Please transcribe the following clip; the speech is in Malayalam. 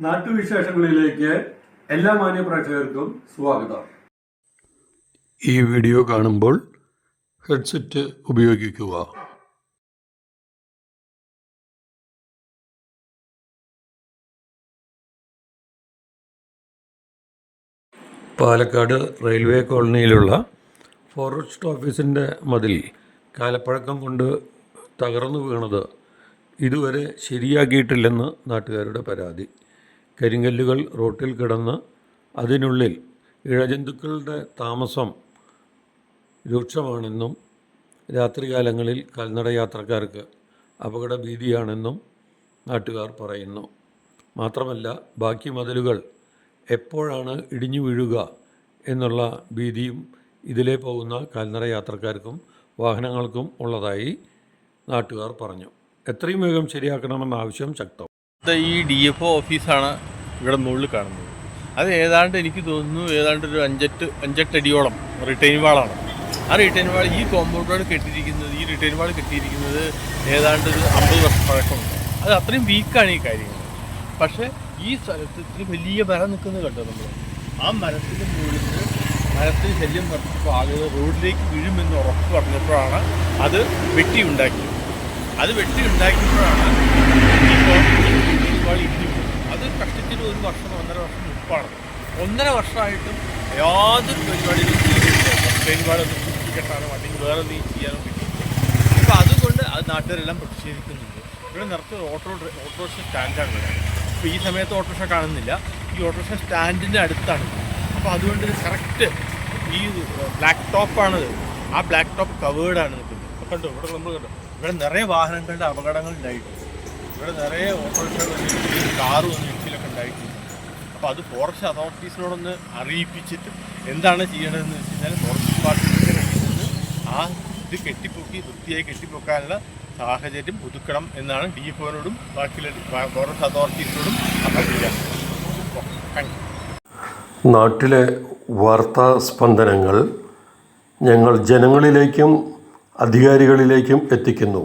നാട്ടുവിശേഷങ്ങളിലേക്ക് എല്ലാ മാന്യ പ്രേക്ഷകർക്കും സ്വാഗതം. ഈ വീഡിയോ കാണുമ്പോൾ ഹെഡ്സെറ്റ് ഉപയോഗിക്കുക. പാലക്കാട് റെയിൽവേ കോളനിയിലുള്ള ഫോറസ്റ്റ് ഓഫീസിൻ്റെ മതിൽ കാലപ്പഴക്കം കൊണ്ട് തകർന്നു വീണത് ഇതുവരെ ശരിയാക്കിയിട്ടില്ലെന്ന് നാട്ടുകാരുടെ പരാതി. കരിങ്കല്ലുകൾ റോട്ടിൽ കിടന്ന് അതിനുള്ളിൽ ഇഴജന്തുക്കളുടെ താമസം രൂക്ഷമാണെന്നും രാത്രികാലങ്ങളിൽ കാൽനട യാത്രക്കാർക്ക് അപകട ഭീതിയാണെന്നും നാട്ടുകാർ പറയുന്നു. മാത്രമല്ല, ബാക്കി മതിലുകൾ എപ്പോഴാണ് ഇടിഞ്ഞു വീഴുക എന്നുള്ള ഭീതിയും ഇതിലേ പോകുന്ന കാൽനട യാത്രക്കാർക്കും വാഹനങ്ങൾക്കും ഉള്ളതായി നാട്ടുകാർ പറഞ്ഞു. എത്രയും വേഗം ശരിയാക്കണമെന്ന ആവശ്യം ശക്തം. ഈ DFO ഓഫീസാണ് ഇവിടെ മുകളിൽ കാണുന്നത്. അത് ഏതാണ്ട് എനിക്ക് തോന്നുന്നു ഒരു അഞ്ചെട്ട് അടിയോളം റിട്ടൈൻ വാളാണ്. ആ റിട്ടൈൻ വാൾ ഈ കോമ്പൗണ്ടോട് കെട്ടിയിരിക്കുന്നത്, ഈ റിട്ടൈൻ വാൾ കെട്ടിയിരിക്കുന്നത് ഏതാണ്ട് ഒരു 50 വർഷം പഴക്കമുണ്ട്. അത് അത്രയും വീക്കാണ് ഈ കാര്യങ്ങൾ. പക്ഷേ ഈ സ്ഥലത്ത് ഇത്തിരി വലിയ മരം നിൽക്കുന്നത് കണ്ടോ നമ്മൾ? ആ മരത്തിൻ്റെ മുകളിൽ മരത്തിന് ശല്യം വർദ്ധിച്ചപ്പോൾ ആളുകൾ റോഡിലേക്ക് വീഴുമെന്ന് ഉറപ്പ് പറഞ്ഞപ്പോഴാണ് അത് വെട്ടിയുണ്ടാക്കിയത്. ഇപ്പോൾ അത് കഷ്ടിച്ചിട്ട് 1 വർഷം 1.5 വർഷം മുമ്പാണ്. 1.5 വർഷമായിട്ടും യാതൊരു പരിപാടികളും ചെയ്തിട്ടില്ല. ട്രെയിൻപാടൊന്നും സൂക്ഷിക്കട്ടാനോ അല്ലെങ്കിൽ വേറെ എന്തെങ്കിലും ചെയ്യാനോ പറ്റിയില്ല. അപ്പോൾ അതുകൊണ്ട് അത് നാട്ടുകാരെല്ലാം പ്രതിഷേധിക്കുന്നുണ്ട്. ഇവിടെ നിറച്ച് ഓട്ടോറിക്ഷ സ്റ്റാൻഡാണ് ഇവിടെ. അപ്പോൾ ഈ സമയത്ത് ഓട്ടോറിക്ഷ കാണുന്നില്ല. ഈ ഓട്ടോറിക്ഷ സ്റ്റാൻഡിൻ്റെ അടുത്താണ്. അപ്പോൾ അതുകൊണ്ട് കറക്റ്റ് ഈ ബ്ലാക്ക് ടോപ്പാണത്. ആ ബ്ലാക്ക് ടോപ്പ് കവേർഡാണ് നിൽക്കുന്നത്. അപ്പോൾ കണ്ടോ, ഇവിടെ നമ്മൾ കണ്ടോ, ഇവിടെ നിറയെ വാഹനങ്ങളുടെ അപകടങ്ങൾ ഉണ്ടായിട്ടുണ്ട്. ഇവിടെ നിറയെ ഓട്ടോറിക്ഷകൾ കാറ് വന്ന് ഇച്ചിലൊക്കെ ഉണ്ടായിട്ടുണ്ട്. അപ്പോൾ അത് ഫോറസ്റ്റ് അതോറിറ്റീസിനോടൊന്ന് അറിയിപ്പിച്ചിട്ട് എന്താണ് ചെയ്യേണ്ടതെന്ന് വെച്ച് കഴിഞ്ഞാൽ ഫോറസ്റ്റ് ഡിപ്പാർട്ട്മെൻറ്റിൻ്റെ കയ്യിൽ നിന്ന് ആ ഇത് കെട്ടിപ്പൊക്കി വൃത്തിയായി കെട്ടിപ്പൊക്കാനുള്ള സാഹചര്യം ഒതുക്കണം എന്നാണ് DFOനോടും ബാക്കിയുള്ള ഫോറസ്റ്റ് അതോറിറ്റീസിനോടും അഭ്യർത്ഥിക്കാം. നാട്ടിലെ വാർത്താ സ്പന്ദനങ്ങൾ ഞങ്ങൾ ജനങ്ങളിലേക്കും അധികാരികളിലേക്കും എത്തിക്കുന്നു.